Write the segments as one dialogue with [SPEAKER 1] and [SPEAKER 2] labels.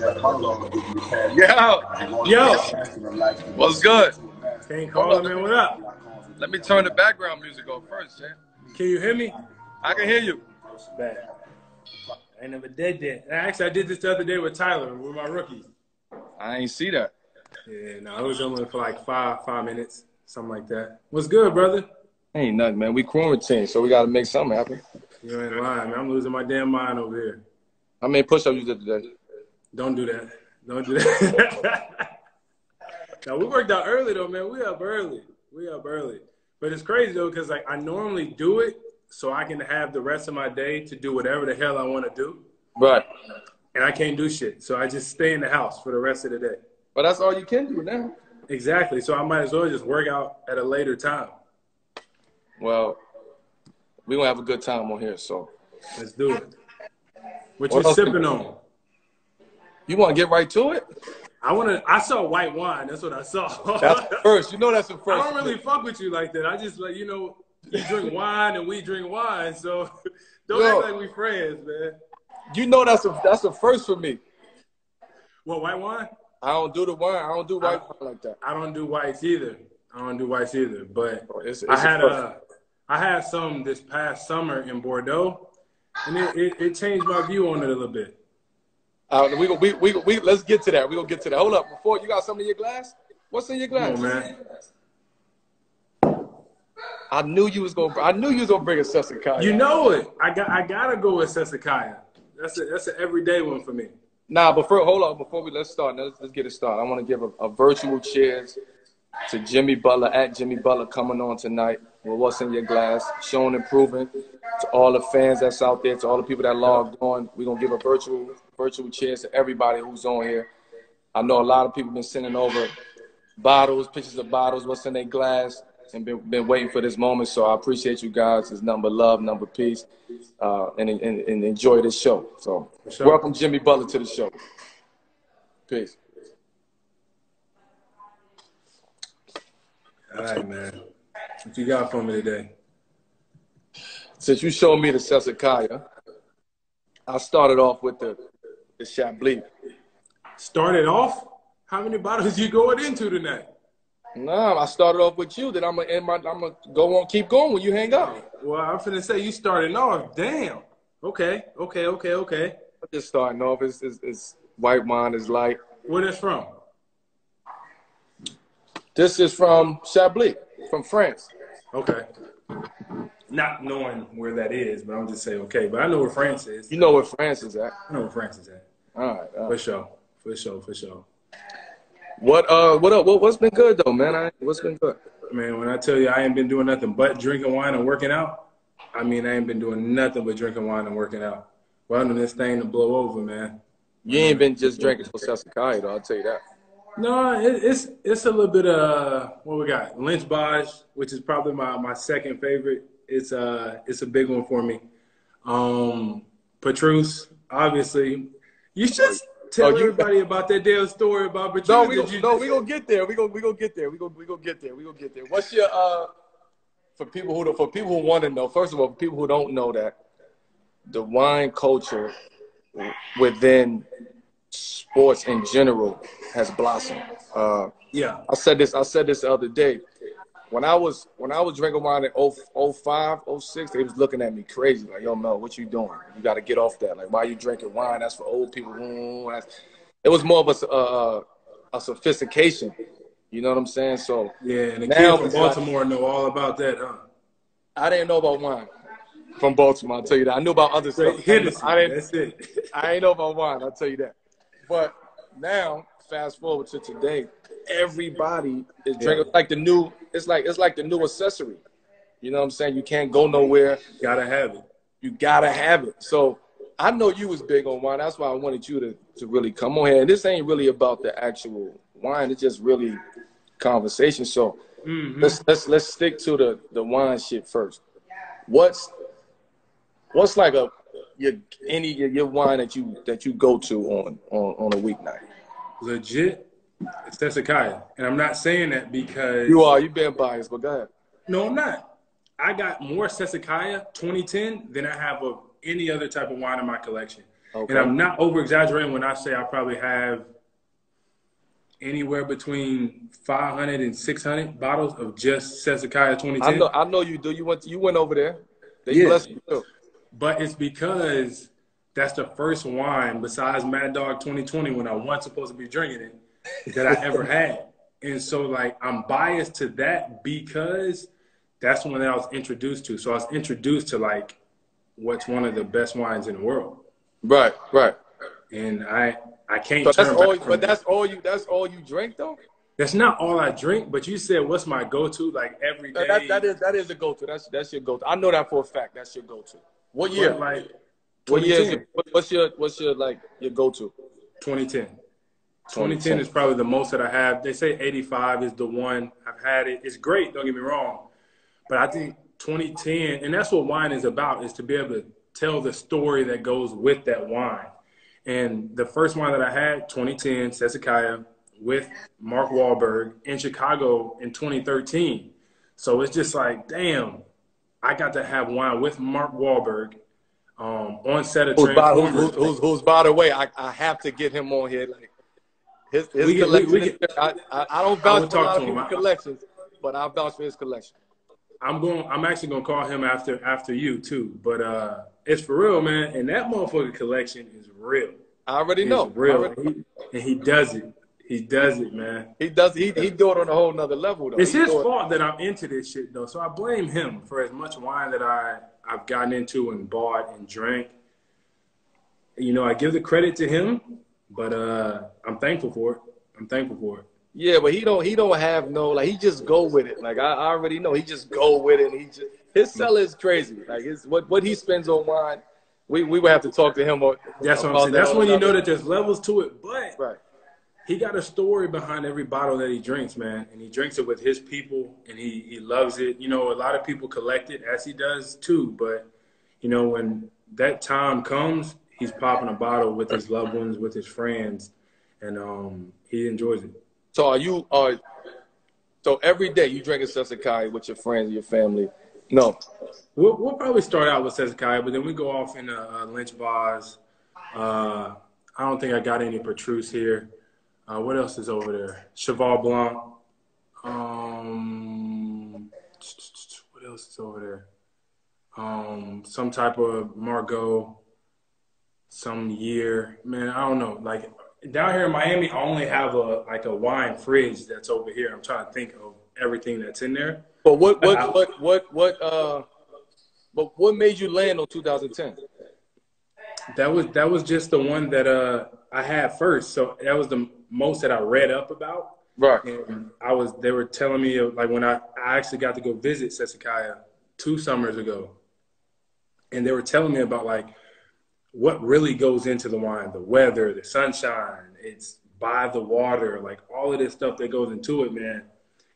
[SPEAKER 1] Yo,
[SPEAKER 2] What's good?
[SPEAKER 1] can't call him in. What up?
[SPEAKER 2] Let me turn the background music on first, Jan.
[SPEAKER 1] Can you hear me?
[SPEAKER 2] I can hear you.
[SPEAKER 1] Bad. I ain't never did that. Actually, I did this the other day with Tyler, with my rookies.
[SPEAKER 2] I ain't see that.
[SPEAKER 1] Yeah, no, I was only for like five minutes, something like that. What's good, brother?
[SPEAKER 2] Ain't nothing, man. We quarantined, so we got to make something happen.
[SPEAKER 1] You ain't lying, man. I'm losing my damn mind over here.
[SPEAKER 2] How many push-ups you did today?
[SPEAKER 1] Don't do that. Don't do that. Now, we worked out early, though, man. We up early. But it's crazy, though, because like I normally do it so I can have the rest of my day to do whatever the hell I want to do.
[SPEAKER 2] Right.
[SPEAKER 1] And I can't do shit. So I just stay in the house for the rest of the day.
[SPEAKER 2] But that's all you can do now.
[SPEAKER 1] Exactly. So I might as well just work out at a later time.
[SPEAKER 2] Well, we're going to have a good time on here, so.
[SPEAKER 1] Let's do it. What you sipping on?
[SPEAKER 2] You want to get right to it?
[SPEAKER 1] I saw white wine. That's what I saw.
[SPEAKER 2] That's the first. You know that's the first.
[SPEAKER 1] I don't really fuck with you like that. I just like, you drink wine and we drink wine. So don't act like we friends, man.
[SPEAKER 2] You know that's a first for me.
[SPEAKER 1] What, white wine?
[SPEAKER 2] I don't do the wine. I don't do white wine like that.
[SPEAKER 1] I don't do whites either. But
[SPEAKER 2] it's
[SPEAKER 1] I had some this past summer in Bordeaux, and it changed my view on it a little bit.
[SPEAKER 2] We let's get to that. We're gonna get to that. Hold up, before you got something in your glass? What's in your glass?
[SPEAKER 1] Come on, man.
[SPEAKER 2] I knew you was gonna bring a Sesakaya.
[SPEAKER 1] You know it. I gotta go with Sesakaya. That's an everyday one for me.
[SPEAKER 2] Nah, but hold on. Before let's start. Let's get it started. I want to give a virtual cheers to Jimmy Butler, at Jimmy Butler, coming on tonight with what's in your glass, showing and proving to all the fans that's out there, to all the people that logged on. We're gonna give a virtual cheers to everybody who's on here. I know a lot of people been sending over bottles, pictures of bottles, what's in their glass, and been waiting for this moment. So I appreciate you guys. It's nothing but love, nothing but peace, and enjoy this show. So welcome Jimmy Butler to the show. Peace.
[SPEAKER 1] All right, man. What you got for me today?
[SPEAKER 2] Since you showed me the Sesakaya, I started off with the Chablis.
[SPEAKER 1] Started off? How many bottles you going into tonight?
[SPEAKER 2] Nah, I started off with you. Then I'm gonna keep going when you hang up.
[SPEAKER 1] Well, I'm finna say you starting off. Damn. Okay.
[SPEAKER 2] I'm just starting off. It's white wine is light.
[SPEAKER 1] Where this from?
[SPEAKER 2] This is from Chablis, from France.
[SPEAKER 1] Okay. Not knowing where that is, but I'm just saying okay. But I know where France is.
[SPEAKER 2] You know where France is at.
[SPEAKER 1] I know where France is at.
[SPEAKER 2] All right.
[SPEAKER 1] For sure.
[SPEAKER 2] What's been good though, man? What's been good?
[SPEAKER 1] Man, when I tell you I ain't been doing nothing but drinking wine and working out, I mean I ain't been doing nothing but drinking wine and working out. Well, I this thing to blow over, man.
[SPEAKER 2] You ain't been just drinking for Sesakaya, though. I'll tell you that.
[SPEAKER 1] No, it's a little bit of what we got. Lynch Baj, which is probably my second favorite. It's a big one for me. Petrus, obviously. You should tell everybody about that damn story about Petrus.
[SPEAKER 2] No, we gonna get there. We gonna get there. What's your for people who want to know? First of all, for people who don't know that the wine culture within sports in general has blossomed.
[SPEAKER 1] Yeah,
[SPEAKER 2] I said this the other day. When I was drinking wine in 05, 06, they was looking at me crazy. Like, yo, Mel, what you doing? You got to get off that. Like, why you drinking wine? That's for old people. It was more of a sophistication. You know what I'm saying? So
[SPEAKER 1] yeah, and the kids from Baltimore know all about that, huh?
[SPEAKER 2] I didn't know about wine from Baltimore. I'll tell you that. I knew about other stuff.
[SPEAKER 1] That's it.
[SPEAKER 2] I ain't know about wine. I'll tell you that. But now, fast forward to today, everybody is drinking like the new. It's like the new accessory. You know what I'm saying? You can't go nowhere.
[SPEAKER 1] You gotta have it.
[SPEAKER 2] You gotta have it. So I know you was big on wine. That's why I wanted you to really come on here. And this ain't really about the actual wine. It's just really conversation. So let's stick to the wine shit first. What's like your wine that you go to on a weeknight?
[SPEAKER 1] Legit, it's Sesakaya. And I'm not saying that because
[SPEAKER 2] you've been biased, but go ahead.
[SPEAKER 1] No, I'm not. I got more Sesakaya 2010 than I have of any other type of wine in my collection. And I'm not over-exaggerating when I say I probably have anywhere between 500 and 600 bottles of just Sesakaya 2010.
[SPEAKER 2] I know you do. You went over there. They
[SPEAKER 1] Yeah.
[SPEAKER 2] blessed you too.
[SPEAKER 1] But it's because that's the first wine besides Mad Dog 2020 when I wasn't supposed to be drinking it that I ever had. And so, like, I'm biased to that because that's the one that I was introduced to. So I was introduced to, like, what's one of the best wines in the world.
[SPEAKER 2] Right.
[SPEAKER 1] And I can't
[SPEAKER 2] But
[SPEAKER 1] turn back from
[SPEAKER 2] that's all you drink though?
[SPEAKER 1] That's not all I drink, but you said what's my go-to, like, every day?
[SPEAKER 2] That is a go-to. That's your go-to. I know that for a fact. That's your go-to. What year?
[SPEAKER 1] Like,
[SPEAKER 2] what year is your, what's your like your go-to?
[SPEAKER 1] 2010. 2010 is probably the most that I have. They say 85 is the one. I've had it. It's great, don't get me wrong. But I think 2010, and that's what wine is about, is to be able to tell the story that goes with that wine. And the first wine that I had, 2010, Sesakaya, with Mark Wahlberg in Chicago in 2013. So it's just like, damn, I got to have wine with Mark Wahlberg on set of Transformers.
[SPEAKER 2] Who's by the way, I have to get him on here. Like his collection. I don't vouch for a lot of people's collections, but I vouch for his collection.
[SPEAKER 1] I'm actually gonna call him after you too. But it's for real, man. And that motherfucker collection is real.
[SPEAKER 2] I already know.
[SPEAKER 1] It's real. And he does it. He does it, man.
[SPEAKER 2] He does. He do it on a whole nother level, though.
[SPEAKER 1] It's his fault that I'm into this shit, though. So I blame him for as much wine that I've gotten into and bought and drank. You know, I give the credit to him, but I'm thankful for it.
[SPEAKER 2] Yeah, but he don't have no, like, he just go with it. Like I already know, he just go with it. His cellar is crazy. Like what he spends on wine. We would have to talk to him.
[SPEAKER 1] That's what I'm saying. That's when you know that there's levels to it, but.
[SPEAKER 2] Right.
[SPEAKER 1] He got a story behind every bottle that he drinks, man. And he drinks it with his people, and he loves it. You know, a lot of people collect it, as he does too. But, you know, when that time comes, he's popping a bottle with his loved ones, with his friends, and he enjoys it. So
[SPEAKER 2] so every day you drink a Sesakaya with your friends and your family? No.
[SPEAKER 1] We'll probably start out with Sesakaya, but then we go off in a Lynch Vase. I don't think I got any Petrus here. What else is over there? Cheval Blanc. What else is over there? Some type of Margaux. Some year. Man, I don't know. Like, down here in Miami, I only have a wine fridge that's over here. I'm trying to think of everything that's in there.
[SPEAKER 2] But what made you land on 2010?
[SPEAKER 1] That was just the one that I had first. So that was the most that I read up about.
[SPEAKER 2] Right.
[SPEAKER 1] And they were telling me, like, when I actually got to go visit Sesakaya 2 summers ago, and they were telling me about, like, what really goes into the wine, the weather, the sunshine, it's by the water, like all of this stuff that goes into it, man.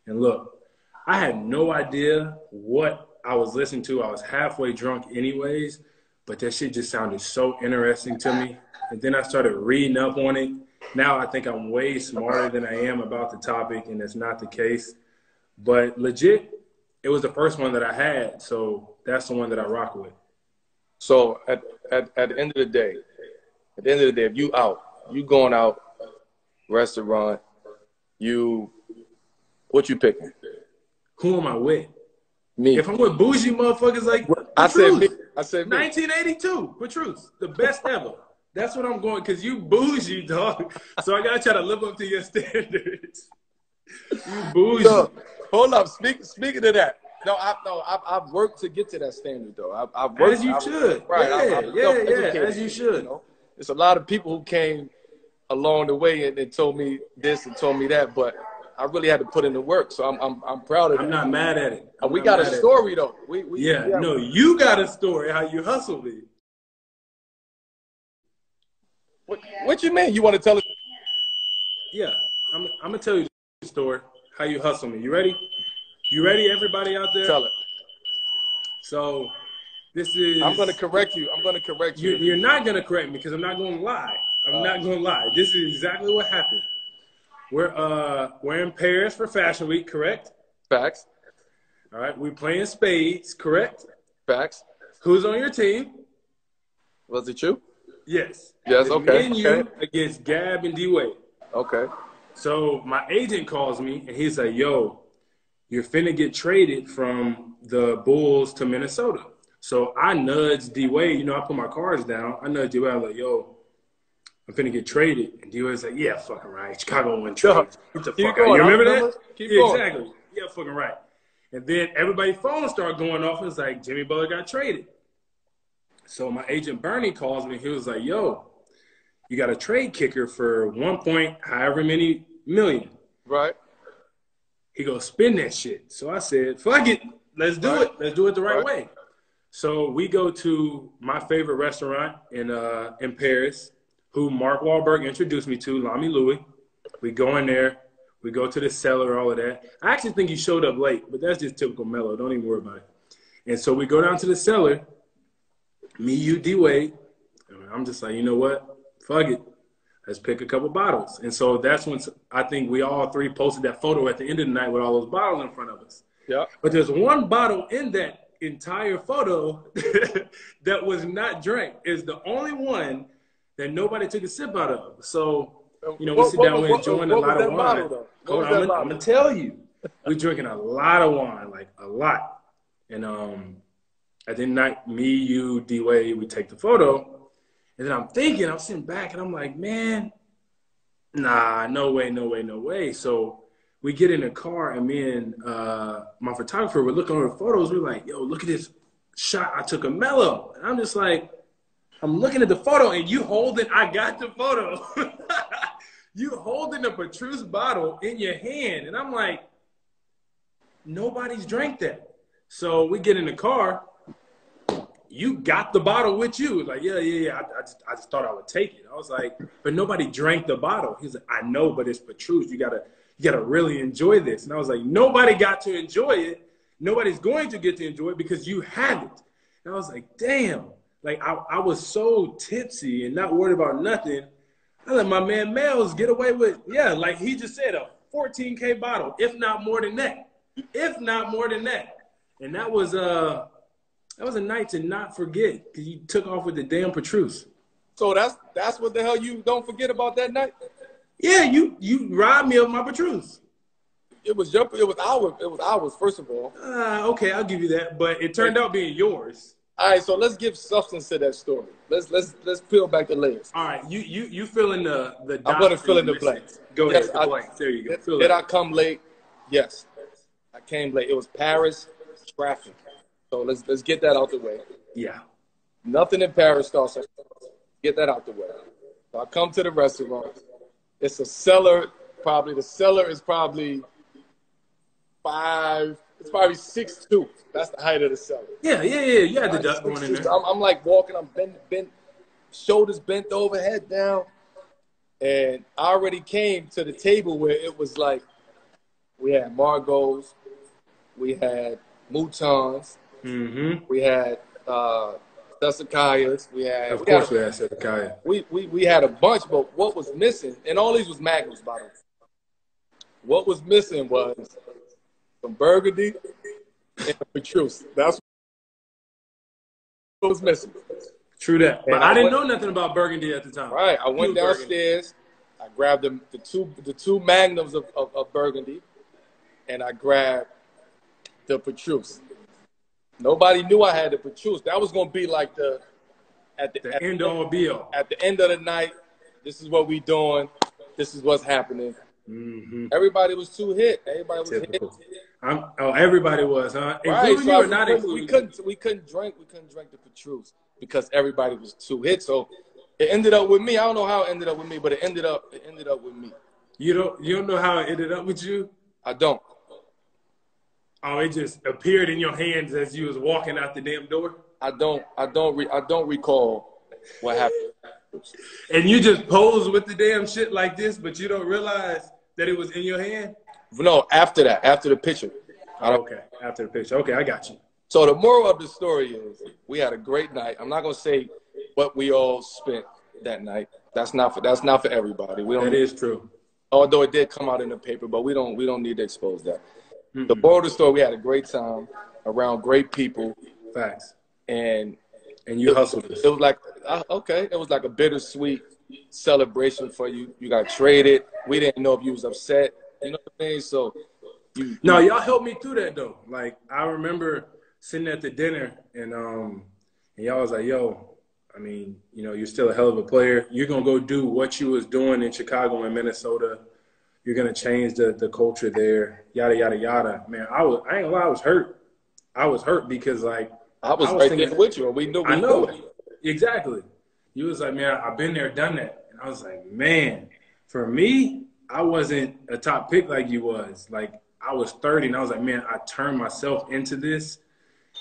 [SPEAKER 1] And look, I had no idea what I was listening to. I was halfway drunk anyways, but that shit just sounded so interesting to me. And then I started reading up on it. Now I think I'm way smarter than I am about the topic, and that's not the case. But legit, it was the first one that I had, so that's the one that I rock with.
[SPEAKER 2] So at the end of the day, if you going out, restaurant, what you picking?
[SPEAKER 1] Who am I with?
[SPEAKER 2] Me.
[SPEAKER 1] If I'm with bougie motherfuckers like
[SPEAKER 2] I said me.
[SPEAKER 1] 1982, Petrus, the best ever. That's what I'm going, because you bougie, dog. So I got to try to live up to your standards. You bougie.
[SPEAKER 2] So, hold up. Speaking of that. I've worked to get to that standard, though. I've worked.
[SPEAKER 1] As you should.
[SPEAKER 2] Right.
[SPEAKER 1] Yeah, as you should.
[SPEAKER 2] You know? There's a lot of people who came along the way and told me this and told me that, but I really had to put in the work. So I'm proud of it.
[SPEAKER 1] I'm not mad at it.
[SPEAKER 2] We got a story, though.
[SPEAKER 1] You got a story, how you hustle me.
[SPEAKER 2] What you mean? You want to tell us?
[SPEAKER 1] Yeah, I'm going to tell you the story, how you hustle me. You ready? You ready, everybody out there?
[SPEAKER 2] Tell it.
[SPEAKER 1] So, this is...
[SPEAKER 2] I'm going to correct you.
[SPEAKER 1] You're not going to correct me because I'm not going to lie. I'm not going to lie. This is exactly what happened. We're in Paris for Fashion Week, correct?
[SPEAKER 2] Facts.
[SPEAKER 1] All right, we're playing spades, correct?
[SPEAKER 2] Facts.
[SPEAKER 1] Who's on your team?
[SPEAKER 2] Was it you?
[SPEAKER 1] Yes.
[SPEAKER 2] Yes,
[SPEAKER 1] It's
[SPEAKER 2] okay.
[SPEAKER 1] me and you against Gab and D-Wade.
[SPEAKER 2] Okay.
[SPEAKER 1] So my agent calls me, and he's like, yo, you're finna get traded from the Bulls to Minnesota. So I nudged D-Wade. You know, I put my cards down. I nudged D-Wade. I was like, yo, I'm finna get traded. And D-Wade's like, yeah, fucking right. Chicago win trades. Get the fuck out. You remember that?
[SPEAKER 2] Keep
[SPEAKER 1] Yeah,
[SPEAKER 2] going.
[SPEAKER 1] exactly. Yeah, fucking right. And then everybody's phones start going off. And it's like, Jimmy Butler got traded. So my agent Bernie calls me. He was like, yo, you got a trade kicker for 1 point however many million.
[SPEAKER 2] Right.
[SPEAKER 1] He goes, spin that shit. So I said, fuck it. Let's do it. Let's do it the right way. So we go to my favorite restaurant in Paris, who Mark Wahlberg introduced me to, Lamy Louie. We go in there. We go to the cellar, all of that. I actually think he showed up late, but that's just typical Melo. Don't even worry about it. And so we go down to the cellar, me, you, D-Wade. I'm just like, you know what? Fuck it. Let's pick a couple bottles. And so that's when I think we all three posted that photo at the end of the night with all those bottles in front of us.
[SPEAKER 2] Yeah.
[SPEAKER 1] But there's one bottle in that entire photo that was not drank. It's the only one that nobody took a sip out of. So, you know, we sit down, we're enjoying a lot of wine. Hold on, I'm going to tell you. We're drinking a lot of wine, like a lot. And at the end of the night, me, you, D-Wade, we take the photo. And then I'm sitting back, and I'm like, man, nah, no way, no way, no way. So we get in the car, and me and my photographer, we're looking over the photos. We're like, yo, look at this shot I took of Melo. And I'm just like, I'm looking at the photo, and I got the photo. You holding a Petrus bottle in your hand. And I'm like, nobody's drank that. So we get in the car. You got the bottle with you. Like, yeah. I just thought I would take it. I was like, but nobody drank the bottle. He's like, I know, but it's Petrus. You gotta really enjoy this. And I was like, nobody got to enjoy it. Nobody's going to get to enjoy it because you have it. And I was like, damn. Like, I was so tipsy and not worried about nothing. I let my man Mels get away with, like he just said, a 14K bottle, if not more than that. If not more than that. And that was a night to not forget because you took off with the damn Petrus.
[SPEAKER 2] So that's what the hell you don't forget about that night?
[SPEAKER 1] Yeah, you robbed me of my Petrus.
[SPEAKER 2] It was ours, first of all.
[SPEAKER 1] Okay, I'll give you that. But it turned out being yours.
[SPEAKER 2] All right, so let's give substance to that story. Let's peel back the layers.
[SPEAKER 1] All right, you fill in the
[SPEAKER 2] I'm gonna fill in the blanks.
[SPEAKER 1] Go ahead, the blanks. There you go.
[SPEAKER 2] Did I come late? Yes. I came late. It was Paris traffic. So let's get that out the way.
[SPEAKER 1] Yeah.
[SPEAKER 2] Nothing in Paris starts. Get that out the way. So I come to the restaurant. It's a cellar. The cellar is probably 5. It's probably 6'2". That's the height of the cellar.
[SPEAKER 1] Yeah. You had the duck going in there.
[SPEAKER 2] I'm like walking. I'm bent, shoulders bent over, head down. And I already came to the table where it was like we had Margot's, we had Moutons, we had Sesakayas, we had.
[SPEAKER 1] Of course, we had Sesakaya.
[SPEAKER 2] We had a bunch, but what was missing, and all these was Magnus bottles. What was missing was some Burgundy and Petrus. That's what was missing.
[SPEAKER 1] True that. But I didn't know nothing about Burgundy at the time.
[SPEAKER 2] Right. I went downstairs. I grabbed the two magnums of Burgundy, and I grabbed the Petrus. Nobody knew I had the Petrus. That was going to be like at the end of the night. This is what we doing. This is what's happening. Mm-hmm. Everybody was too hit. Everybody was hit.
[SPEAKER 1] Everybody was, huh?
[SPEAKER 2] Right.
[SPEAKER 1] Including you or not including?
[SPEAKER 2] We couldn't drink the Petrus because everybody was too hit. So it ended up with me. I don't know how it ended up with me, but it ended up with me.
[SPEAKER 1] You don't know how it ended up with you?
[SPEAKER 2] I don't.
[SPEAKER 1] Oh, it just appeared in your hands as you was walking out the damn door?
[SPEAKER 2] I don't recall what happened.
[SPEAKER 1] And you just posed with the damn shit like this, but you don't realize that it was in your hand?
[SPEAKER 2] No, after the picture.
[SPEAKER 1] Okay, after the picture. Okay, I got you.
[SPEAKER 2] So the moral of the story is we had a great night. I'm not gonna say what we all spent that night. That's not for everybody. That
[SPEAKER 1] is true.
[SPEAKER 2] Although it did come out in the paper, but we don't need to expose that.
[SPEAKER 1] Mm-mm.
[SPEAKER 2] The moral of the story, we had a great time around great people.
[SPEAKER 1] Facts.
[SPEAKER 2] And
[SPEAKER 1] And you hustled us.
[SPEAKER 2] It was like, okay, it was like a bittersweet celebration for you. You got traded. We didn't know if you was upset. You know what I mean? So
[SPEAKER 1] No, y'all helped me through that though. Like I remember sitting at the dinner and y'all was like, yo, I mean, you know, you're still a hell of a player. You're gonna go do what you was doing in Chicago and Minnesota. You're gonna change the culture there, yada yada yada. Man, I ain't gonna lie, I was hurt. I was hurt because like
[SPEAKER 2] I was right thinking, there with you, and we knew.
[SPEAKER 1] I know exactly. You was like, man, I've been there, done that, and I was like, man, for me, I wasn't a top pick like you was. Like I was 30, and I was like, man, I turned myself into this,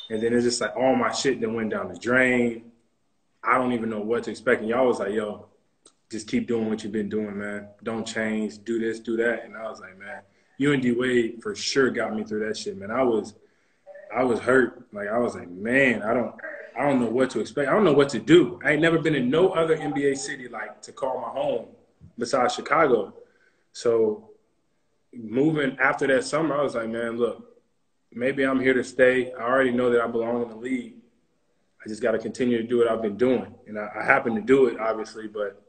[SPEAKER 1] and then it's just like all my shit that went down the drain. I don't even know what to expect. And y'all was like, yo, just keep doing what you've been doing, man. Don't change. Do this, do that. And I was like, man, you and D-Wade for sure got me through that shit, man. I was hurt. Like, I was like, man, I don't know what to expect. I don't know what to do. I ain't never been in no other NBA city, like, to call my home besides Chicago. So moving after that summer, I was like, man, look, maybe I'm here to stay. I already know that I belong in the league. I just got to continue to do what I've been doing. And I happen to do it, obviously, but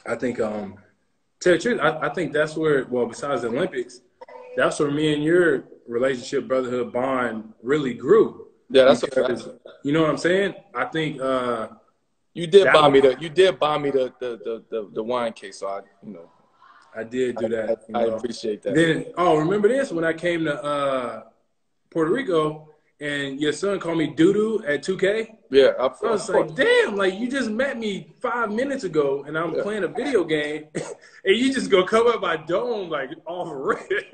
[SPEAKER 1] I think, tell you the truth, I think that's where, well, besides the Olympics, that's where me and your relationship, brotherhood bond really grew.
[SPEAKER 2] Yeah, that's a fact.
[SPEAKER 1] You know what I'm saying? I think
[SPEAKER 2] you did buy me the wine case, so
[SPEAKER 1] I did do that.
[SPEAKER 2] I appreciate that.
[SPEAKER 1] Then remember this when I came to Puerto Rico and your son called me Doodoo at 2K?
[SPEAKER 2] Yeah,
[SPEAKER 1] I was like, damn, like you just met me 5 minutes ago and I'm playing a video game and you just go come up my dome like off red.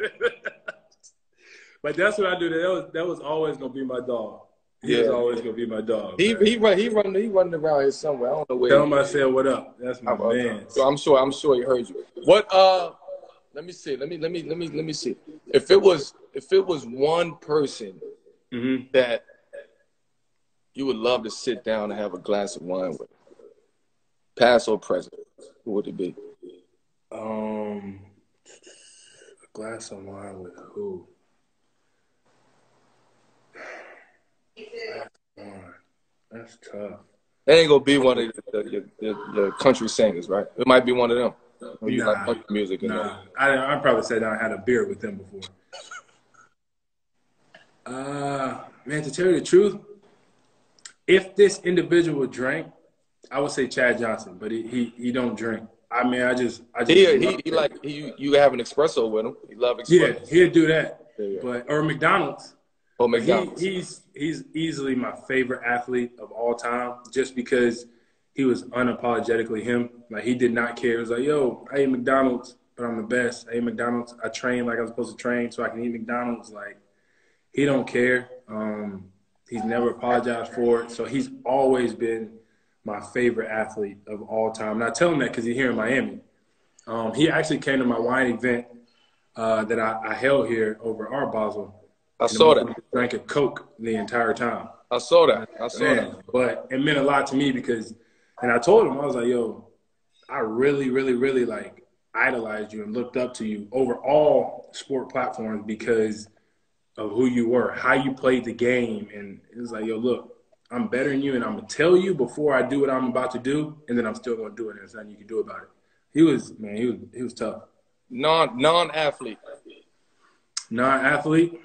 [SPEAKER 1] But that's what I do. That was always gonna be my dog. He was always gonna be my dog.
[SPEAKER 2] He running around here somewhere. I don't know where.
[SPEAKER 1] Tell him I said what up. That's my man.
[SPEAKER 2] So I'm sure he heard you. What let me see. Let me see. If it was one person that you would love to sit down and have a glass of wine with, past or present, who would it be?
[SPEAKER 1] A glass of wine with who? That's tough.
[SPEAKER 2] It ain't gonna be one of the country singers, right? It might be one of them. You like country music?
[SPEAKER 1] I'd probably say that I had a beer with them before. Man, to tell you the truth, if this individual drank, I would say Chad Johnson, but he don't drink. I mean, I just
[SPEAKER 2] you have an espresso with him. He love espresso.
[SPEAKER 1] Yeah, he'll do that. Or McDonald's.
[SPEAKER 2] Oh, McDonald's.
[SPEAKER 1] He's easily my favorite athlete of all time, just because he was unapologetically him. Like he did not care. He was like, yo, I eat McDonald's, but I'm the best. I eat McDonald's. I train like I'm supposed to train so I can eat McDonald's. Like he don't care. He's never apologized for it. So he's always been my favorite athlete of all time. And I tell him that because he's here in Miami. He actually came to my wine event that I held here over Art Basel.
[SPEAKER 2] I saw that.
[SPEAKER 1] Drank a Coke the entire time.
[SPEAKER 2] I saw that.
[SPEAKER 1] But it meant a lot to me because, and I told him, I was like, yo, I really, really, really like idolized you and looked up to you over all sport platforms because of who you were, how you played the game. And it was like, yo, look, I'm better than you and I'm going to tell you before I do what I'm about to do. And then I'm still going to do it. And there's nothing you can do about it. He was tough.
[SPEAKER 2] Non-athlete.
[SPEAKER 1] Non-athlete?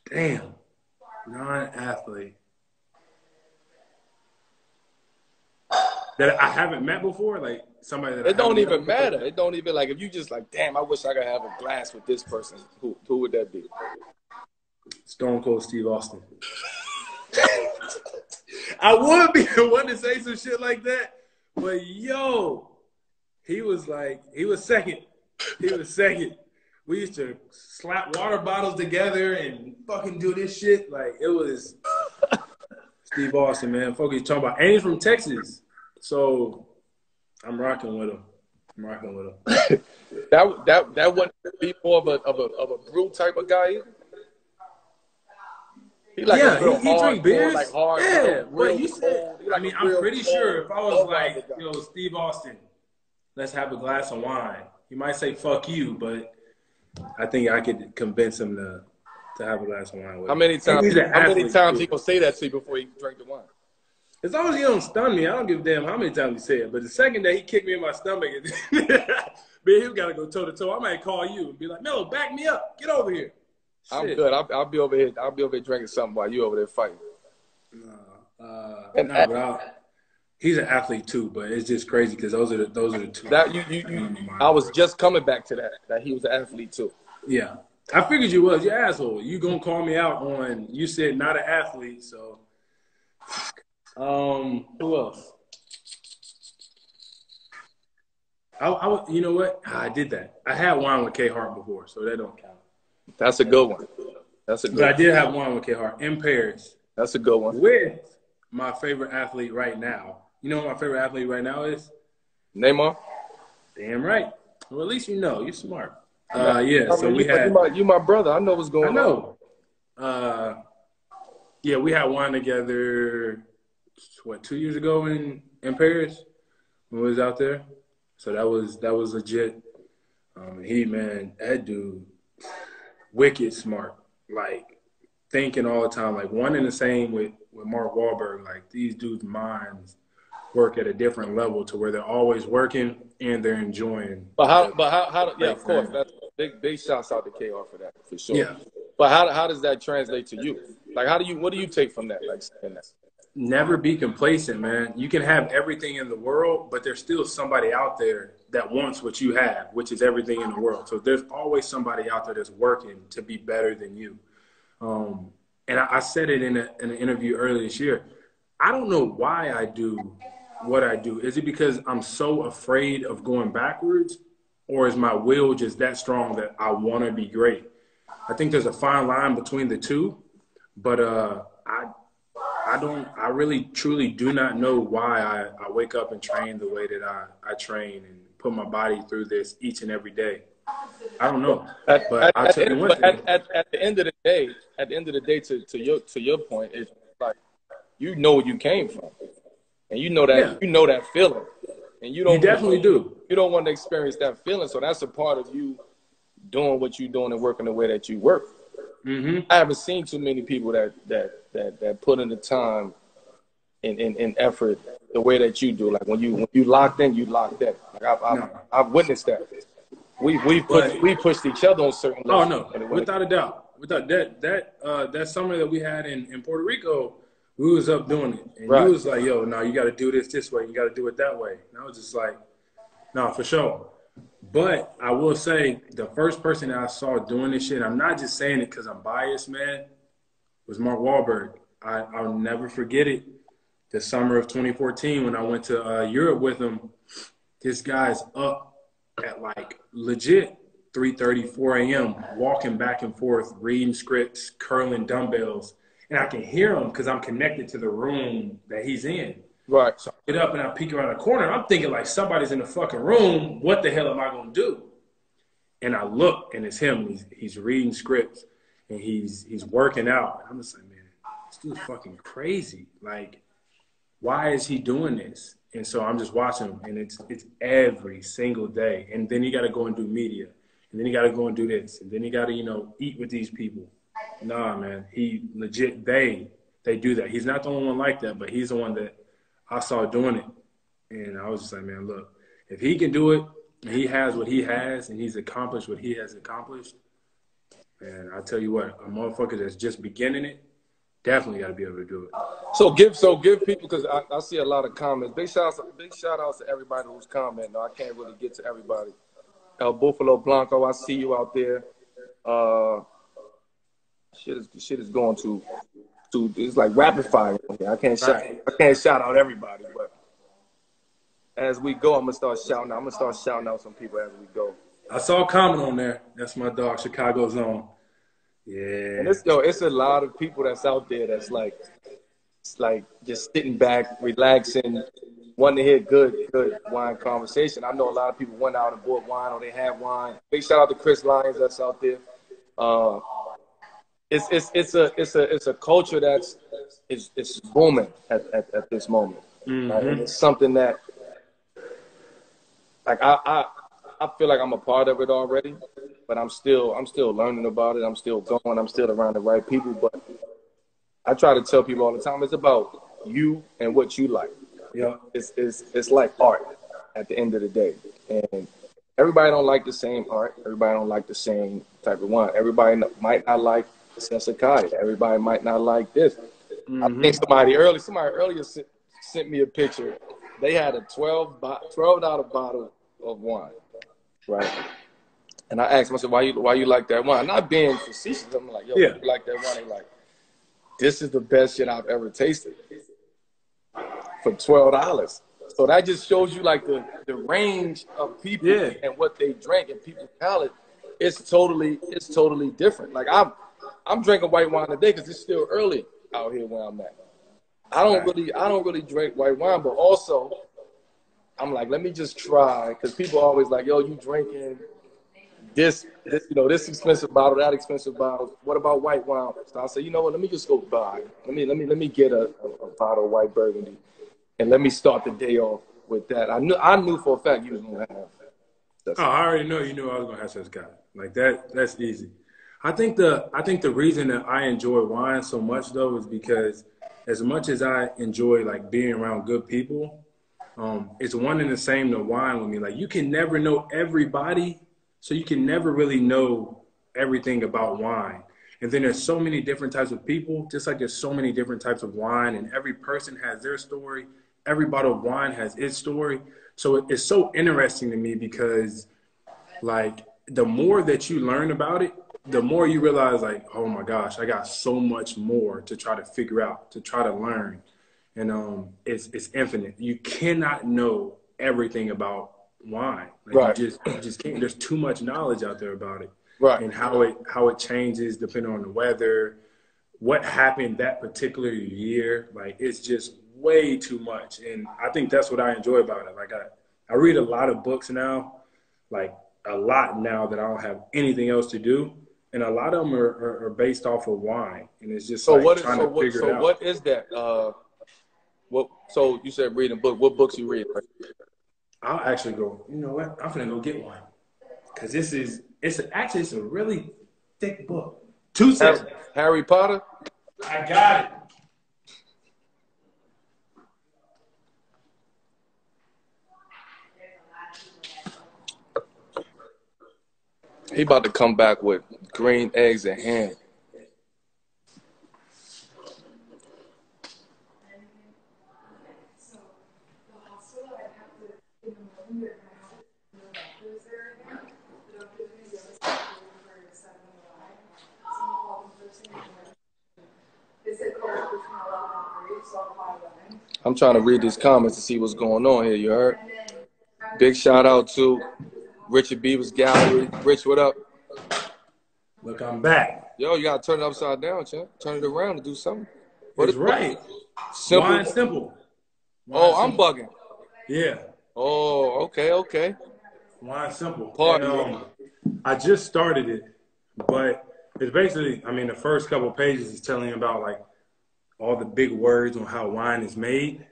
[SPEAKER 1] Damn. Non-athlete. That I haven't met before? Like somebody that
[SPEAKER 2] it don't even matter. It don't even like if you just like, damn, I wish I could have a glass with this person. Who would that be?
[SPEAKER 1] Stone Cold Steve Austin. I would be the one to say some shit like that, but yo, he was second. He was second. We used to slap water bottles together and fucking do this shit. Like, it was Steve Austin, man. Fuck you talking about. And he's from Texas. So, I'm rocking with him.
[SPEAKER 2] That wouldn't be more of a brew type of guy either? He
[SPEAKER 1] drink beers.
[SPEAKER 2] Like hard,
[SPEAKER 1] but you said, I mean, I'm pretty sure if I was like, yo, Steve Austin, let's have a glass of wine. He might say, fuck you, but I think I could convince him to have a glass of wine with.
[SPEAKER 2] How many times?
[SPEAKER 1] He's an
[SPEAKER 2] How many
[SPEAKER 1] athlete,
[SPEAKER 2] times
[SPEAKER 1] too.
[SPEAKER 2] he gonna say that to you before he drink the wine?
[SPEAKER 1] As long as he don't stun me, I don't give a damn how many times he say it. But the second that he kicked me in my stomach, man, he gotta go toe to toe. I might call you and be like, Melo, back me up. Get over here. Shit.
[SPEAKER 2] I'm good. I'll be over here. I'll be over here drinking something while you over there fighting.
[SPEAKER 1] He's an athlete too, but it's just crazy because those are the two.
[SPEAKER 2] That I was just coming back to that he was an athlete too.
[SPEAKER 1] Yeah, I figured you was. You asshole. You gonna call me out on you said not an athlete, so. Who else? You know what? I did that. I had wine with K Hart before, so that don't count.
[SPEAKER 2] That's a good one. That's a good.
[SPEAKER 1] But I did have wine with K Hart in Paris.
[SPEAKER 2] That's a good one.
[SPEAKER 1] With my favorite athlete right now. You know what my favorite athlete right now is?
[SPEAKER 2] Neymar.
[SPEAKER 1] Damn right. Well, at least you know. You're smart. Yeah. So we had.
[SPEAKER 2] You my brother. I know what's going on.
[SPEAKER 1] I know. Yeah, we had wine together. 2 years ago in Paris when we was out there. So that was legit. That dude, wicked smart. Like thinking all the time. Like one and the same with Mark Wahlberg. Like these dudes' minds work at a different level to where they're always working and they're enjoying.
[SPEAKER 2] But how? Yeah, of course. That's big shouts out to KR for that for sure.
[SPEAKER 1] Yeah.
[SPEAKER 2] But how does that translate to you? Like what do you take from that? Like saying that?
[SPEAKER 1] Never be complacent, man. You can have everything in the world, but there's still somebody out there that wants what you have, which is everything in the world. So there's always somebody out there that's working to be better than you. And I said it in an interview earlier this year. I don't know why I do what I do. Is it because I'm so afraid of going backwards, or is my will just that strong that I want to be great? I think there's a fine line between the two, but I really truly do not know why I wake up and train the way that I train and put my body through this each and every day. I don't know. But I'll tell you one thing.
[SPEAKER 2] At the end of the day, to your point, it's like you know where you came from. And you know that feeling. And you
[SPEAKER 1] definitely do.
[SPEAKER 2] You don't want to experience that feeling. So that's a part of you doing what you're doing and working the way that you work.
[SPEAKER 1] Mm-hmm.
[SPEAKER 2] I haven't seen too many people that put in the time and effort the way that you do. Like when you locked in, you locked in. Like I've witnessed that. We pushed each other on certain levels.
[SPEAKER 1] Oh no, without a doubt. Without that summer that we had in Puerto Rico, we was up doing it. And you was like, yo, no, you gotta do this way, you gotta do it that way. And I was just like, no, for sure. But I will say the first person that I saw doing this shit, I'm not just saying it because I'm biased, man, was Mark Wahlberg. I'll never forget it. The summer of 2014 when I went to Europe with him, this guy's up at like legit 3:30, 4 a.m., walking back and forth, reading scripts, curling dumbbells. And I can hear him because I'm connected to the room that he's in.
[SPEAKER 2] Right.
[SPEAKER 1] So I get up and I peek around the corner. I'm thinking like somebody's in the fucking room. What the hell am I going to do? And I look and it's him. He's reading scripts and he's working out. And I'm just like, man, this dude's fucking crazy. Like, why is he doing this? And so I'm just watching him and it's every single day. And then you got to go and do media. And then you got to go and do this. And then you got to, eat with these people. Nah, man, he legit, they do that. He's not the only one like that, but he's the one that I saw doing it. And I was just like, man, look, if he can do it, and he has what he has, and he's accomplished what he has accomplished, and I tell you what, a motherfucker that's just beginning it, definitely got to be able to do it.
[SPEAKER 2] So give people, because I see a lot of comments. Big shout outs to everybody who's commenting. No, I can't really get to everybody. Buffalo Blanco, I see you out there. Shit is going to it's like rapid fire. I can't shout out everybody, but as we go, I'm gonna start shouting out some people as we go.
[SPEAKER 1] I saw a comment on there. That's my dog, Chicago's own. Yeah.
[SPEAKER 2] And it's a lot of people that's out there that's like just sitting back, relaxing, wanting to hear good wine conversation. I know a lot of people went out and bought wine or they have wine. Big shout out to Chris Lyons that's out there. It's a culture that's it's booming at this moment.
[SPEAKER 1] Mm-hmm.
[SPEAKER 2] Right? And it's something that like I feel like I'm a part of it already. but I'm still learning about it. I'm still going. I'm still around the right people. But I try to tell people all the time, it's about you and what you like.
[SPEAKER 1] Yeah.
[SPEAKER 2] It's like art at the end of the day. And everybody don't like the same art. Everybody don't like the same type of wine. Everybody might not like Sensikai. Everybody might not like this. I think somebody earlier sent me a picture. They had a $12 bottle of wine, right? And I asked myself, why you like that wine? Not being facetious. I'm like, yo, you like that wine? They like, this is the best shit I've ever tasted for $12. So that just shows you like the range of people and what they drink and people's palate. It's totally different. Like I'm drinking white wine today because it's still early out here where I'm at. I don't really drink white wine, but also I'm like, let me just try, because people always like, yo, you drinking this expensive bottle, that expensive bottle. What about white wine? So I say, you know what? Let me just go buy. Let me get a bottle of white Burgundy, and let me start the day off with that. I knew for a fact you was gonna have.
[SPEAKER 1] I already know you knew I was gonna have such guy like that. That's easy. I think the reason that I enjoy wine so much though is because as much as I enjoy like being around good people, it's one and the same to wine with me. Like you can never know everybody, so you can never really know everything about wine. And then there's so many different types of people, just like there's so many different types of wine, and every person has their story. Every bottle of wine has its story. So it's so interesting to me because like the more that you learn about it, the more you realize like, oh my gosh, I got so much more to try to figure out, to try to learn. And it's infinite. You cannot know everything about wine. Like you just can't. There's too much knowledge out there about it.
[SPEAKER 2] Right.
[SPEAKER 1] And how it changes depending on the weather, what happened that particular year. Like it's just way too much. And I think that's what I enjoy about it. Like I read a lot of books now, like a lot now that I don't have anything else to do. And a lot of them are based off of wine. And it's just trying to figure it out.
[SPEAKER 2] So what is that? So you said reading book. What books you read? Right?
[SPEAKER 1] I'll actually go, you know what? I'm finna go get one. Because it's a really thick book. 2 cents.
[SPEAKER 2] Harry Potter?
[SPEAKER 1] I got it.
[SPEAKER 2] He about to come back with green eggs and ham. I'm trying to read these comments to see what's going on here, you heard? Big shout out to Richard Beaver's Gallery. Rich, what up?
[SPEAKER 1] Look, I'm back.
[SPEAKER 2] Yo, you gotta turn it upside down, champ. Turn it around and do something.
[SPEAKER 1] It's right.
[SPEAKER 2] Simple.
[SPEAKER 1] Wine simple.
[SPEAKER 2] I'm bugging.
[SPEAKER 1] Yeah.
[SPEAKER 2] Oh, okay.
[SPEAKER 1] Wine simple.
[SPEAKER 2] Pardon
[SPEAKER 1] me. I just started it, but it's basically, the first couple of pages is telling you about like all the big words on how wine is made.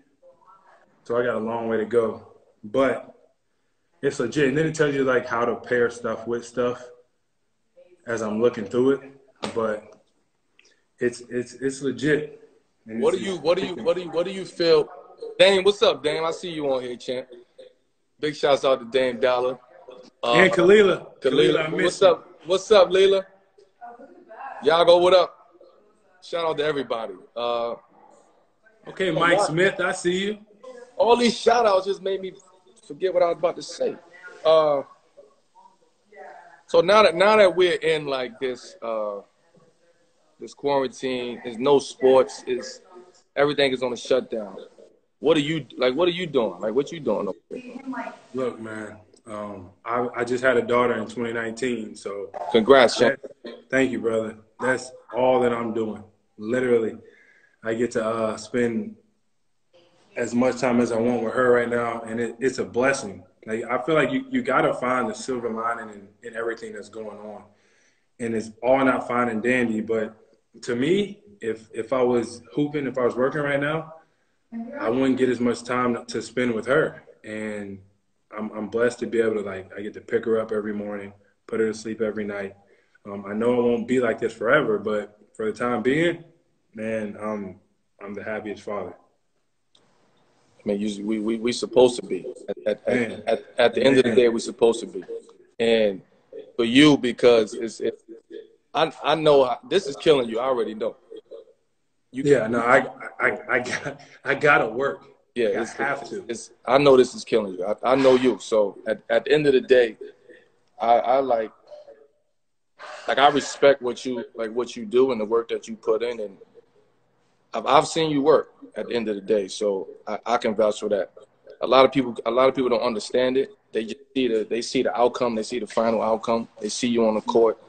[SPEAKER 1] So I got a long way to go, but it's legit. And then it tells you like how to pair stuff with stuff as I'm looking through it. But it's legit. And
[SPEAKER 2] what do you feel? Dame, what's up, Dame? I see you on here, champ. Big shouts out to Dame Dollar.
[SPEAKER 1] And Kalila.
[SPEAKER 2] What's up, Leela? Yago, what up? Shout out to everybody.
[SPEAKER 1] Okay, Mike Smith, I see you.
[SPEAKER 2] All these shout outs just made me forget what I was about to say. So now that we're in like this quarantine, there's no sports, everything is on a shutdown. What are you doing? Like what you doing over there?
[SPEAKER 1] Look, man, I just had a daughter in 2019, so
[SPEAKER 2] congrats, champ.
[SPEAKER 1] Thank you, brother. That's all that I'm doing. Literally, I get to spend as much time as I want with her right now, and it's a blessing. Like I feel like you gotta find the silver lining in everything that's going on, and it's all not fine and dandy. But to me, if I was hooping, if I was working right now, I wouldn't get as much time to spend with her. And I'm blessed to be able to I get to pick her up every morning, put her to sleep every night. I know it won't be like this forever, but for the time being, man, I'm the happiest father.
[SPEAKER 2] I mean, we supposed to be. At the end of the
[SPEAKER 1] Man.
[SPEAKER 2] day, we're supposed to be. And for you, because I know this is killing you. I already know.
[SPEAKER 1] Yeah, no, I gotta work.
[SPEAKER 2] Yeah,
[SPEAKER 1] Like, I have to.
[SPEAKER 2] I know this is killing you. I know you. So at the end of the day, I I respect what you do and the work that you put in, and I've seen you work at the end of the day. So I can vouch for that. A lot of people don't understand it. They just see the outcome. They see the final outcome. They see you on the court.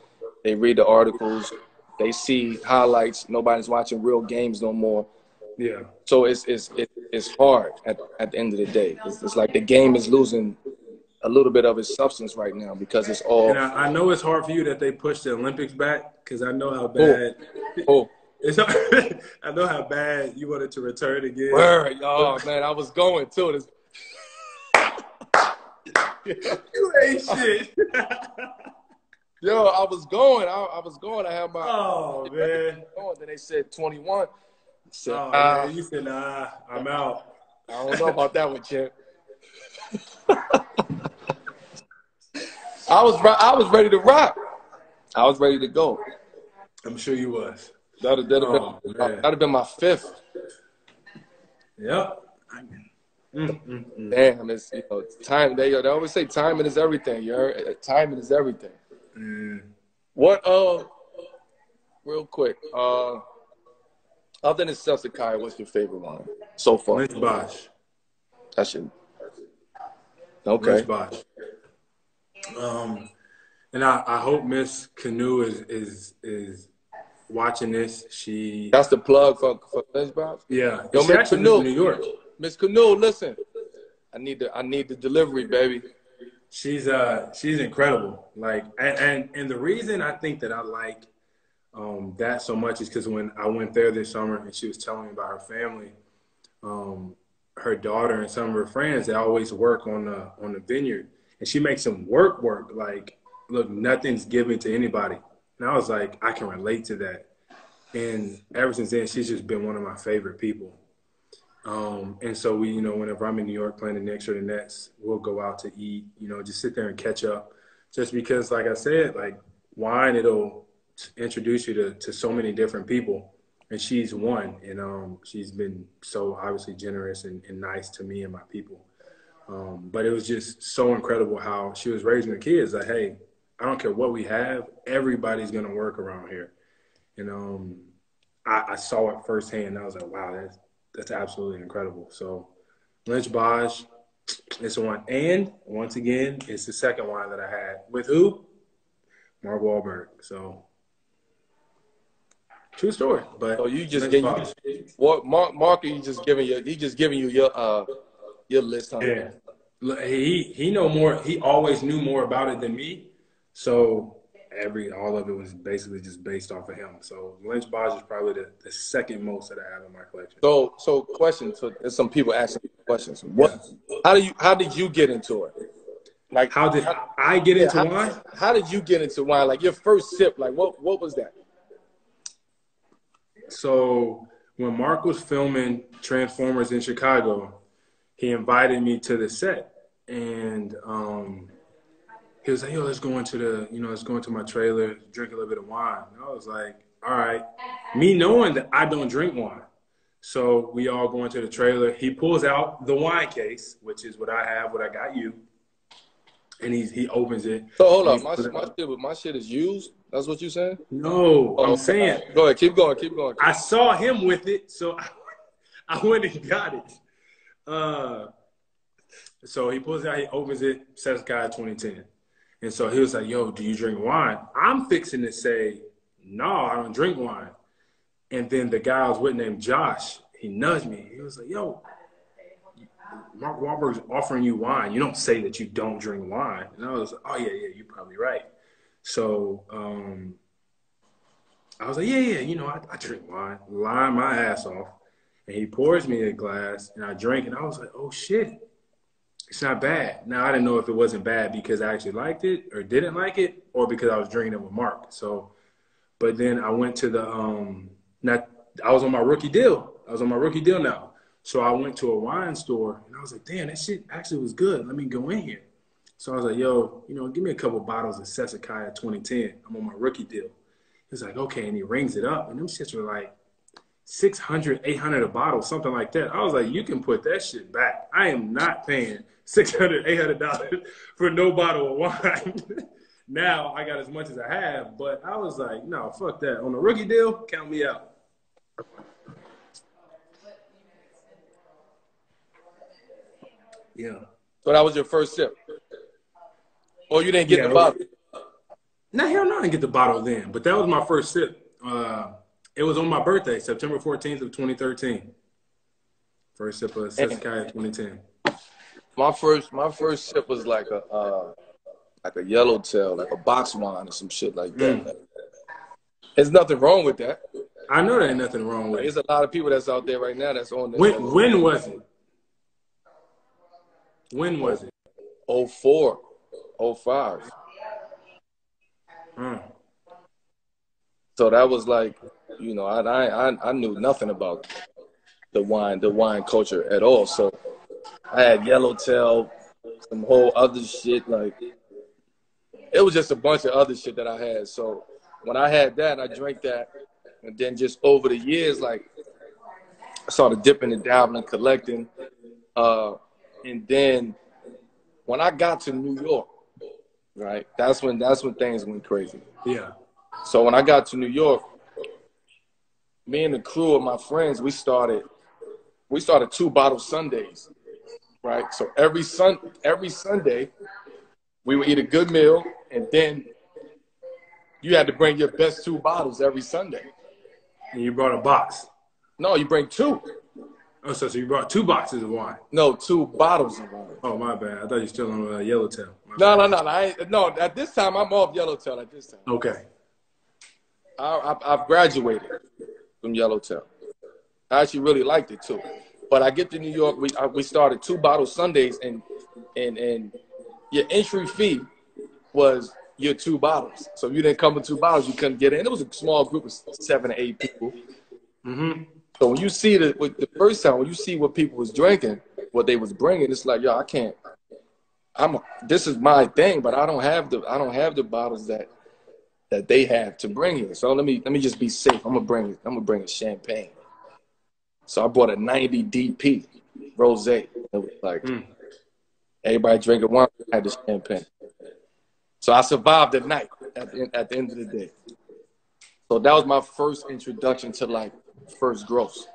[SPEAKER 2] They read the articles. They see highlights. Nobody's watching real games no more.
[SPEAKER 1] Yeah.
[SPEAKER 2] So it's hard at the end of the day. It's like the game is losing a little bit of its substance right now because it's all.
[SPEAKER 1] And I know it's hard for you that they pushed the Olympics back because I know how bad. It's I know how bad you wanted to return again.
[SPEAKER 2] Word. Oh man, I was going too.
[SPEAKER 1] You ain't shit.
[SPEAKER 2] Yo, I was going. I had my.
[SPEAKER 1] Oh man.
[SPEAKER 2] Then they said 21. I said,
[SPEAKER 1] man, you said nah. I'm out.
[SPEAKER 2] I don't know about that one, champ. I was ready to rock. I was ready to go.
[SPEAKER 1] I'm sure you was.
[SPEAKER 2] That'd have been my fifth.
[SPEAKER 1] Yep.
[SPEAKER 2] Damn, it's time. They always say timing is everything. You heard? Timing is everything. What? Real quick. Other than Celtic, what's your favorite one so far?
[SPEAKER 1] Lynch Bosch.
[SPEAKER 2] That should. Okay.
[SPEAKER 1] Lynch Bosch. And I hope Miss Canoe is watching this.
[SPEAKER 2] That's the plug for Lynch Bosch?
[SPEAKER 1] Yeah.
[SPEAKER 2] Yo,
[SPEAKER 1] Miss Canoe, New York.
[SPEAKER 2] Miss Canoe, listen. I need the delivery, baby.
[SPEAKER 1] She's incredible. Like, and the reason I think that I like that so much is because when I went there this summer and she was telling me about her family, her daughter and some of her friends, they always work on the vineyard, and she makes them work. Like, look, nothing's given to anybody. And I was like, I can relate to that. And ever since then, she's just been one of my favorite people. And so we, whenever I'm in New York playing the Knicks or the Nets, we'll go out to eat, just sit there and catch up. Just because, like I said, like wine, it'll introduce you to so many different people. And she's one. And she's been so obviously generous and nice to me and my people. But it was just so incredible how she was raising the kids. Like, hey, I don't care what we have. Everybody's going to work around here. And I saw it firsthand. And I was like, wow, that's absolutely incredible. So Lynch Bosch, it's one. And once again, it's the second wine that I had. With who? Mark Wahlberg. So true story. But
[SPEAKER 2] so you just getting what Mark he just giving you your list, huh?
[SPEAKER 1] Yeah. He know more. He always knew more about it than me. So all of it was basically just based off of him. So Lynch Bosch is probably the second most that I have in my collection.
[SPEAKER 2] So question. So there's some people asking questions. How did you get into it? Like,
[SPEAKER 1] how did I get into wine?
[SPEAKER 2] How did you get into wine? Like your first sip, like what was that?
[SPEAKER 1] So when Mark was filming Transformers in Chicago, he invited me to the set, and he was like, yo, let's go into my trailer, drink a little bit of wine. And I was like, all right. Me knowing that I don't drink wine. So we all go into the trailer. He pulls out the wine case, which is what I have, what I got you. And he opens it.
[SPEAKER 2] So hold on, my shit is used? That's what you saying?
[SPEAKER 1] No, I'm saying.
[SPEAKER 2] Go ahead, keep going.
[SPEAKER 1] I saw him with it, so I went and got it. So he pulls it out, he opens it, says Sky 2010. And so he was like, yo, do you drink wine? I'm fixing to say, no, I don't drink wine. And then the guy I was with named Josh, he nudged me. He was like, yo, Mark Wahlberg's offering you wine. You don't say that you don't drink wine. And I was like, oh, yeah, you're probably right. So I was like, yeah, I drink wine. Lying my ass off. And he pours me a glass, and I drank, and I was like, oh, shit. It's not bad. Now I didn't know if it wasn't bad because I actually liked it or didn't like it, or because I was drinking it with Mark. So, but then I went to the not. I was on my rookie deal. I was on my rookie deal now. So I went to a wine store and I was like, damn, that shit actually was good. Let me go in here. So I was like, yo, give me a couple bottles of Sesakaya 2010. I'm on my rookie deal. He's like, okay, and he rings it up, and them shits were like 600, 800 a bottle, something like that. I was like, you can put that shit back. I am not paying $600, $800 for no bottle of wine. Now I got as much as I have, but I was like, no, fuck that. On a rookie deal, count me out. Yeah.
[SPEAKER 2] So that was your first sip? Or you didn't get the bottle?
[SPEAKER 1] No, hell no, I didn't get the bottle then. But that was my first sip. It was on my birthday, September 14th of 2013. First sip of Sesakaya 2010.
[SPEAKER 2] My first sip was like a yellowtail, like a box wine or some shit like that. There's nothing wrong with that.
[SPEAKER 1] I know there ain't nothing wrong with it.
[SPEAKER 2] There's a lot of people that's out there right now that's on this.
[SPEAKER 1] When was it? When was it?
[SPEAKER 2] 04, 05. So that was like, I knew nothing about the wine culture at all. So I had yellowtail, some whole other shit. Like, it was just a bunch of other shit that I had. So when I had that, I drank that. And then just over the years, like, I started dipping and dabbling, collecting. And then when I got to New York, right, that's when things went crazy.
[SPEAKER 1] Yeah.
[SPEAKER 2] So when I got to New York, me and the crew of my friends, we started 2-bottle Sundays, right? So every Sunday, we would eat a good meal, and then you had to bring your best 2 bottles every Sunday.
[SPEAKER 1] And you brought a box?
[SPEAKER 2] No, you bring 2.
[SPEAKER 1] Oh, so you brought 2 boxes of wine?
[SPEAKER 2] No, 2 bottles of wine.
[SPEAKER 1] Oh, my bad. I thought you were still on Yellowtail.
[SPEAKER 2] No. At this time, I'm off Yellowtail at this time.
[SPEAKER 1] Okay.
[SPEAKER 2] I've graduated from Yellowtail. I actually really liked it too. But I get to New York, we started 2-bottle Sundays, and your entry fee was your 2 bottles. So if you didn't come with 2 bottles, you couldn't get in. It was a small group of 7 or 8 people. Mm-hmm. So when you see the first time, when you see what people was drinking, what they was bringing, it's like, yo, I can't. This is my thing, but I don't have the bottles that they have to bring here. So let me just be safe. I'm gonna bring a champagne. So I bought a 90 DP rosé. It was like everybody drinking wine, I had the champagne. So I survived the night at the end of the day. So that was my first introduction to like first gross.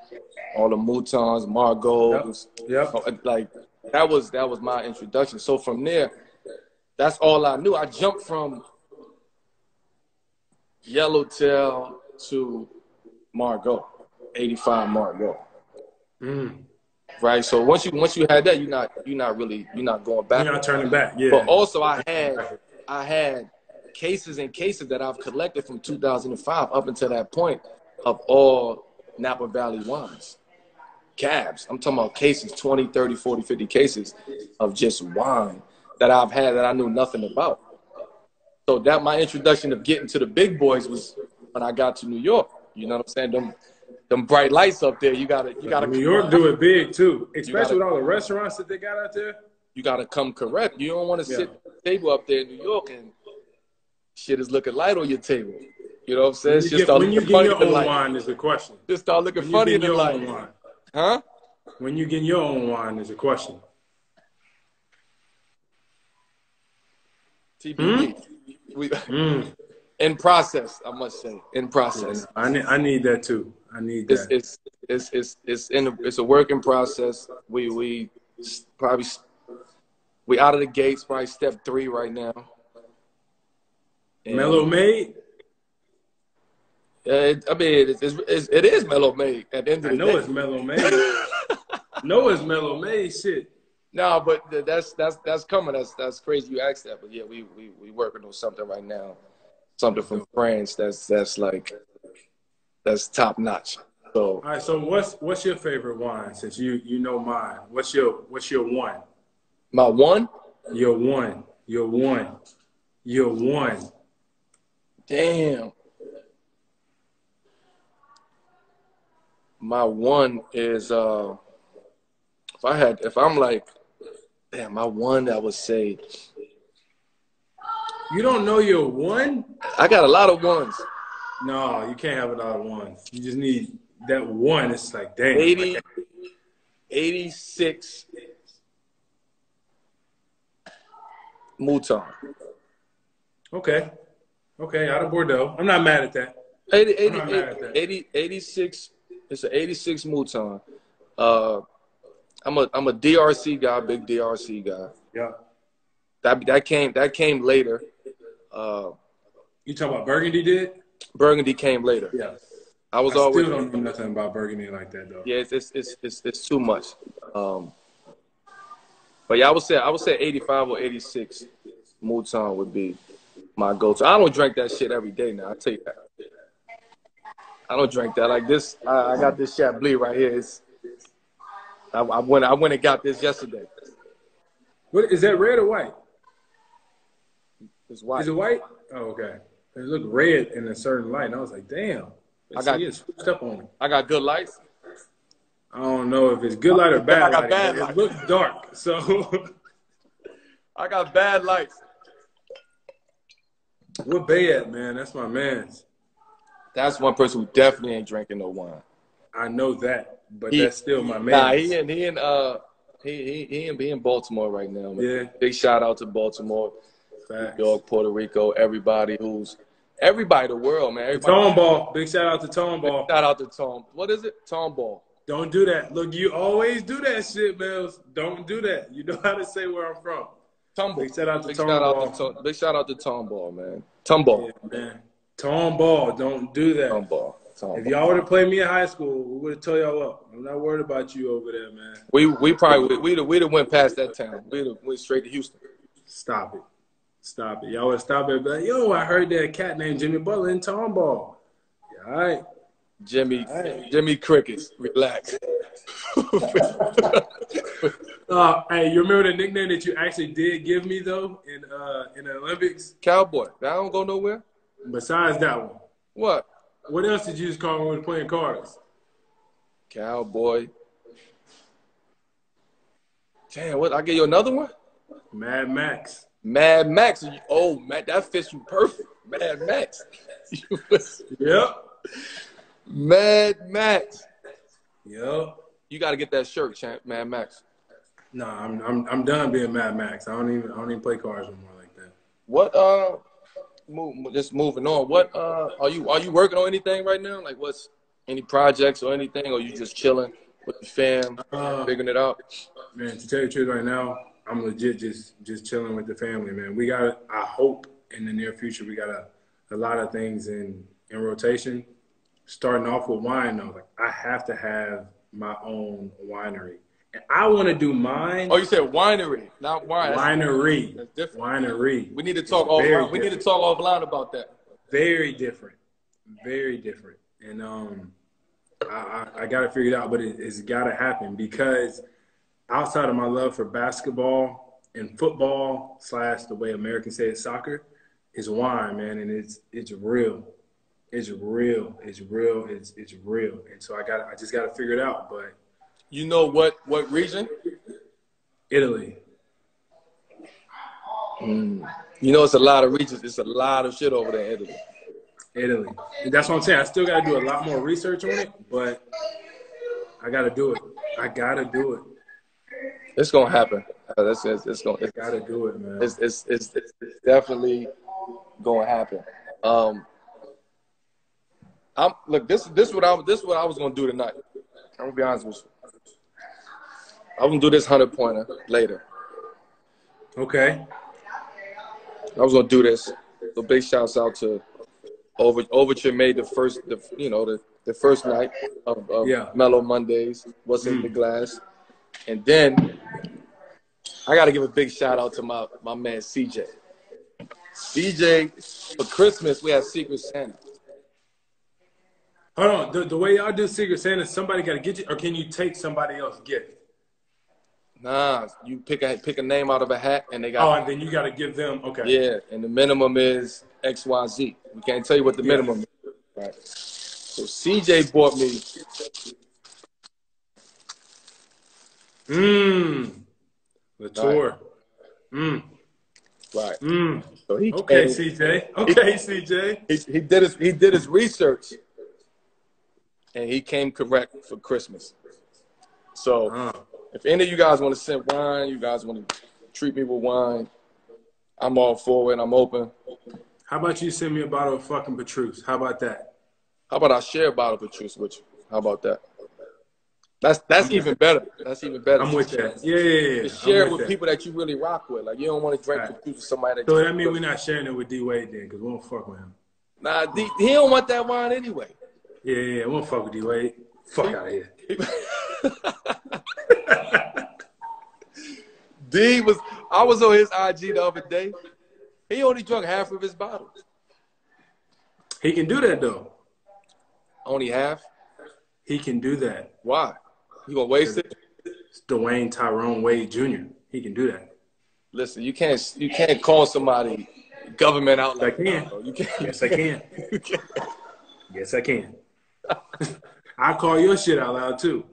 [SPEAKER 2] All the Moutons, Margaux. Yep. Like that was my introduction. So from there, that's all I knew. I jumped from Yellowtail to Margaux, 85 Margaux. Right. So once you had that, you're not going back.
[SPEAKER 1] You're not turning back. Yeah.
[SPEAKER 2] But also I had cases and cases that I've collected from 2005 up until that point of all Napa Valley wines. Cabs. I'm talking about cases, 20, 30, 40, 50 cases of just wine that I've had that I knew nothing about. So that my introduction of getting to the big boys was when I got to New York. You know what I'm saying? Them bright lights up there, you gotta
[SPEAKER 1] New York do it big too. Especially with all the restaurants that they got out there.
[SPEAKER 2] You gotta come correct. You don't want to sit at the table up there in New York and shit is looking light on your table. You know what I'm saying?
[SPEAKER 1] When you get your own wine is the question.
[SPEAKER 2] Just start looking funny in the light. Huh?
[SPEAKER 1] When you get your own wine is a question.
[SPEAKER 2] TBD. In process, I must say. In process.
[SPEAKER 1] I need that too. I need that.
[SPEAKER 2] It's a work in process. We out of the gates, probably step 3 right now. And
[SPEAKER 1] Melo made?
[SPEAKER 2] It is Melo made at the end of the day.
[SPEAKER 1] I know it's Melo made. It's Melo made shit.
[SPEAKER 2] No, but that's coming. That's crazy you asked that. But yeah, we working on something right now. Something from France that's top notch. So
[SPEAKER 1] all right, so what's your favorite wine? Since you know mine, what's your one?
[SPEAKER 2] My one?
[SPEAKER 1] You're one. You're one. You're one.
[SPEAKER 2] Damn. My one is if I'm like, damn, my one I would say.
[SPEAKER 1] You don't know your one?
[SPEAKER 2] I got a lot of ones.
[SPEAKER 1] No, you can't have a lot of ones. You just need that one. It's like, damn.
[SPEAKER 2] 80, 86 Mouton.
[SPEAKER 1] Okay. Okay, out of Bordeaux. I'm not mad at that.
[SPEAKER 2] 86. It's an 86 Mouton. I'm a DRC guy, big DRC guy.
[SPEAKER 1] Yeah.
[SPEAKER 2] That came later.
[SPEAKER 1] You talking about Burgundy did?
[SPEAKER 2] Burgundy came later.
[SPEAKER 1] Yeah.
[SPEAKER 2] I
[SPEAKER 1] still don't know nothing about Burgundy like that though.
[SPEAKER 2] Yeah, it's too much. But yeah, I would say 85 or 86 Mouton would be my go-to. I don't drink that shit every day now. I tell you that. I don't drink that like this. I got this Chablis right here. I went and got this yesterday.
[SPEAKER 1] What is that? Red or white?
[SPEAKER 2] It's white.
[SPEAKER 1] Is it white? Oh, okay. It looked red in a certain light, and I was like, damn. It switched up on me.
[SPEAKER 2] I got good lights.
[SPEAKER 1] I don't know if it's good light or bad light.
[SPEAKER 2] I got bad light.
[SPEAKER 1] It looks dark, so.
[SPEAKER 2] I got bad lights.
[SPEAKER 1] What Bay at, man? That's my man's.
[SPEAKER 2] That's one person who definitely ain't drinking no wine.
[SPEAKER 1] I know that, but that's still my man.
[SPEAKER 2] Nah, he in Baltimore right now, man.
[SPEAKER 1] Yeah.
[SPEAKER 2] Big shout out to Baltimore,
[SPEAKER 1] Facts.
[SPEAKER 2] New York, Puerto Rico, everybody the world, man.
[SPEAKER 1] Tom Ball. Big shout out to Tom Ball.
[SPEAKER 2] Shout out to Tom. What is it? Tom Ball.
[SPEAKER 1] Don't do that. Look, you always do that shit, Mills. Don't do that. You know how to say where I'm from.
[SPEAKER 2] Tom Ball.
[SPEAKER 1] Big shout out to Tom Ball.
[SPEAKER 2] Big shout out to Tom Ball, man. Tom Ball.
[SPEAKER 1] Yeah, man. Tom Ball. Don't do that.
[SPEAKER 2] Tom Ball.
[SPEAKER 1] If y'all would have played me in high school, we would have told y'all up. I'm not worried about you over there, man.
[SPEAKER 2] We probably we'd have went past that town. We'd have went straight to Houston.
[SPEAKER 1] Stop it. Stop it. Y'all would have stopped it and be like, yo, I heard that cat named Jimmy Butler in Tom Ball. Yeah, all right.
[SPEAKER 2] Jimmy Crickets. Relax.
[SPEAKER 1] Hey, you remember the nickname that you actually did give me, though, in the Olympics?
[SPEAKER 2] Cowboy. That don't go nowhere?
[SPEAKER 1] Besides that one.
[SPEAKER 2] What?
[SPEAKER 1] What else did you just call me when we were playing cards?
[SPEAKER 2] Cowboy. Damn, what? I give you another one?
[SPEAKER 1] Mad Max.
[SPEAKER 2] Mad Max. Oh, man, that fits you perfect. Mad Max.
[SPEAKER 1] Yep.
[SPEAKER 2] Mad Max.
[SPEAKER 1] Yep.
[SPEAKER 2] You got to get that shirt, champ. Mad Max.
[SPEAKER 1] Nah, I'm done being Mad Max. I don't even play cards anymore like that.
[SPEAKER 2] What? Just moving on. What? Are you working on anything right now? Like, what's any projects or anything? Or you just chilling with the fam, figuring it out?
[SPEAKER 1] Man, to tell you the truth, right now, I'm legit just chilling with the family, man. We got, I hope in the near future, we got a lot of things in rotation. Starting off with wine, though, like I have to have my own winery. And I want to do mine.
[SPEAKER 2] Oh, you said winery, not wine.
[SPEAKER 1] Winery.
[SPEAKER 2] That's different.
[SPEAKER 1] Winery.
[SPEAKER 2] We need to talk offline. We need to talk offline about that.
[SPEAKER 1] Very different. Very different. And I got to figure it out, but it's got to happen because outside of my love for basketball and football / the way Americans say it, soccer, is wine, man, and it's real. It's real. It's real. It's real. And so I just got to figure it out. But
[SPEAKER 2] you know what region?
[SPEAKER 1] Italy.
[SPEAKER 2] You know, it's a lot of regions. It's a lot of shit over there in
[SPEAKER 1] Italy. And that's what I'm saying. I still got to do a lot more research on it, but I got to do it. I got to do it.
[SPEAKER 2] It's gonna happen. I
[SPEAKER 1] got to do it, man.
[SPEAKER 2] It's definitely gonna happen. Look, this is what I was gonna do tonight. I'm gonna be honest with you. I'm gonna do this 100-pointer later.
[SPEAKER 1] Okay.
[SPEAKER 2] I was gonna do this. So big shouts out to Overture made the first night of Melo Mondays. What's in the glass, and then I got to give a big shout out to my man CJ. CJ, for Christmas we had Secret Santa.
[SPEAKER 1] Hold on. The way y'all do Secret Santa, somebody got to get you, or can you take somebody else's gift?
[SPEAKER 2] Nah, you pick a name out of a hat, and they
[SPEAKER 1] Oh,
[SPEAKER 2] got.
[SPEAKER 1] and then you got to give them. Okay.
[SPEAKER 2] Yeah, and the minimum is XYZ. We can't tell you what the minimum is. Right. So CJ bought me.
[SPEAKER 1] Latour.
[SPEAKER 2] Right.
[SPEAKER 1] Mm.
[SPEAKER 2] So he
[SPEAKER 1] Okay,
[SPEAKER 2] came,
[SPEAKER 1] CJ. Okay, CJ.
[SPEAKER 2] He did his research, and he came correct for Christmas. So if any of you guys want to send wine, you guys want to treat me with wine, I'm all for it. I'm open.
[SPEAKER 1] How about you send me a bottle of fucking Petrus? How about that?
[SPEAKER 2] How about I share a bottle of Petrus with you? How about that? That's even better. That's even better.
[SPEAKER 1] I'm with that. Yeah.
[SPEAKER 2] Just share it with people that you really rock with. Like, you don't want to drink Petrus with somebody that.
[SPEAKER 1] So that means we're not sharing it with D Wade then, because we won't fuck with him.
[SPEAKER 2] Nah, he don't want that wine anyway.
[SPEAKER 1] Yeah, we won't fuck with D Wade. Fuck out of here.
[SPEAKER 2] I was on his IG the other day. He only drunk half of his bottle.
[SPEAKER 1] He can do that though.
[SPEAKER 2] Only half?
[SPEAKER 1] He can do that.
[SPEAKER 2] Why? You gonna waste it?
[SPEAKER 1] It's Dwayne Tyrone Wade Jr. He can do that.
[SPEAKER 2] Listen, you can't call somebody government out like
[SPEAKER 1] I can.
[SPEAKER 2] You can't.
[SPEAKER 1] Yes, I can. Yes, I can. I'll call your shit out loud too.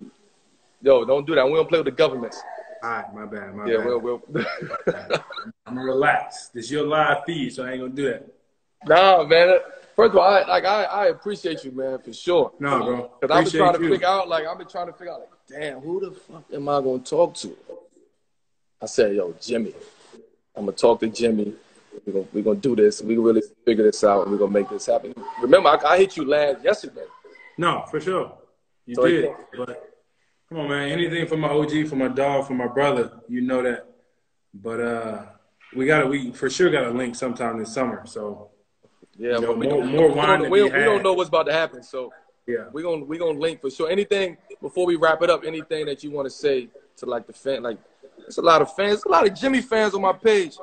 [SPEAKER 2] Yo, don't do that. We don't play with the governments.
[SPEAKER 1] All right, my bad.
[SPEAKER 2] Yeah, we'll.
[SPEAKER 1] I'm gonna relax. This is your live feed, so I ain't gonna do that.
[SPEAKER 2] Nah, man. First of all, I appreciate you, man, for sure.
[SPEAKER 1] No, bro.
[SPEAKER 2] Because I've been trying to figure out, damn, who the fuck am I gonna talk to? I said, yo, Jimmy. I'm gonna talk to Jimmy. We're gonna do this. We really figure this out, and we're gonna make this happen. Remember, I hit you yesterday.
[SPEAKER 1] No, for sure. You did. But come on, man. Anything for my OG, for my dog, for my brother, you know that. But we for sure gotta link sometime this summer. So
[SPEAKER 2] yeah,
[SPEAKER 1] you know, more wine.
[SPEAKER 2] We don't know what's about to happen. So
[SPEAKER 1] yeah,
[SPEAKER 2] we're gonna link for sure. Anything before we wrap it up? Anything that you want to say to like the fan? Like, there's a lot of fans, a lot of Jimmy fans on my page.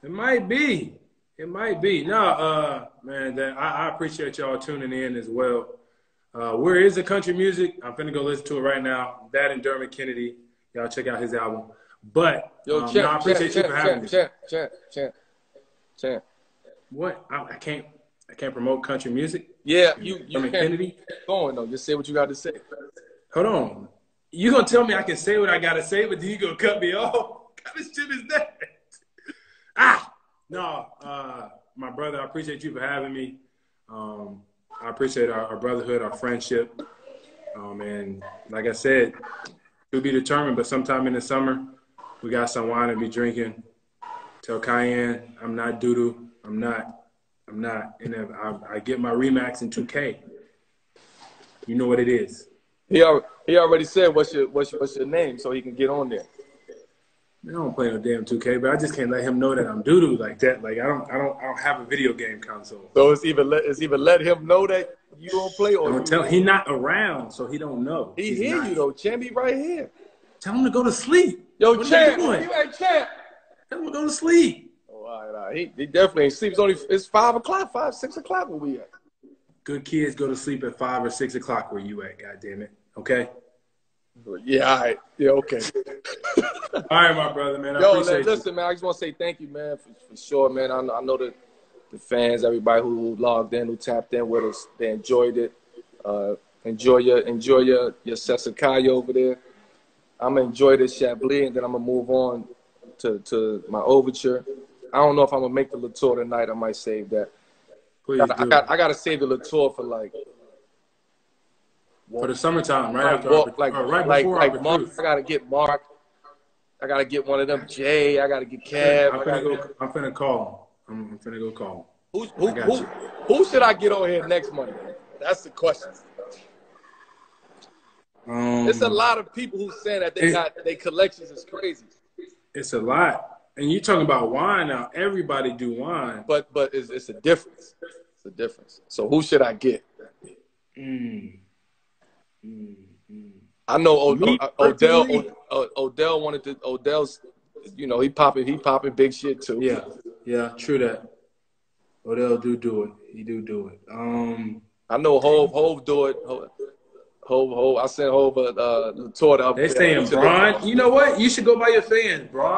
[SPEAKER 1] It might be. No, man, I appreciate y'all tuning in as well. Where is the country music? I'm finna go listen to it right now. That and Dermot Kennedy. Y'all check out his album. But I appreciate you for having me.
[SPEAKER 2] Champ.
[SPEAKER 1] What? I can't promote country music?
[SPEAKER 2] Yeah, you
[SPEAKER 1] Dermot
[SPEAKER 2] can't.
[SPEAKER 1] Kennedy?
[SPEAKER 2] Going though. Just say what you got to say.
[SPEAKER 1] Hold on. You gonna tell me I can say what I gotta say, but then you gonna cut me off? What kind of shit is that? No, my brother, I appreciate you for having me. I appreciate our brotherhood, our friendship. And like I said, to be determined, but sometime in the summer, we got some wine to be drinking. Tell Cayenne, I'm not doo-doo. I'm not. And if I get my Remax in 2K, you know what it is.
[SPEAKER 2] He already said what's your name, so he can get on there.
[SPEAKER 1] I don't play no damn 2K, but I just can't let him know that I'm doo-doo like that. Like I don't have a video game console.
[SPEAKER 2] So it's either let him know that you don't play, or
[SPEAKER 1] don't tell. He not around, so he don't know.
[SPEAKER 2] He hear you though, Champ. He right here.
[SPEAKER 1] Tell him to go to sleep.
[SPEAKER 2] Yo, Champ, you ain't Champ.
[SPEAKER 1] Tell him to go to sleep.
[SPEAKER 2] Oh, all right. He definitely ain't sleep. It's 5 o'clock, 6 o'clock where we at.
[SPEAKER 1] Good kids go to sleep at 5 or 6 o'clock where you at. God damn it. Okay.
[SPEAKER 2] Yeah, all right. Yeah, okay.
[SPEAKER 1] All right, my brother, man. Listen,
[SPEAKER 2] man, I just want to say thank you, man, for sure, man. I know that the fans, everybody who logged in, who tapped in with us, they enjoyed it. Enjoy your Sesakayo over there. I'm going to enjoy this Chablis, and then I'm going to move on to my overture. I don't know if I'm going to make the Latour tonight. I might save that.
[SPEAKER 1] Please
[SPEAKER 2] I got to save the Latour for
[SPEAKER 1] for the summertime, right
[SPEAKER 2] before
[SPEAKER 1] Mark.
[SPEAKER 2] I gotta get Mark. I gotta get one of them Jay. I gotta get Cab.
[SPEAKER 1] I'm finna call him. I'm finna go call him.
[SPEAKER 2] Who should I get on here next Monday? That's the question. It's a lot of people who saying that their collections is crazy.
[SPEAKER 1] It's a lot, and you talking about wine now. Everybody do wine,
[SPEAKER 2] but it's a difference. It's a difference. So who should I get? I know Odell wanted to. Odell's, he popping big shit too.
[SPEAKER 1] Yeah, true that. Odell do it. He do it.
[SPEAKER 2] I know Hove do it. I sent Hov the tour.
[SPEAKER 1] They saying Bron. You know what? You should go by your fans, Bron.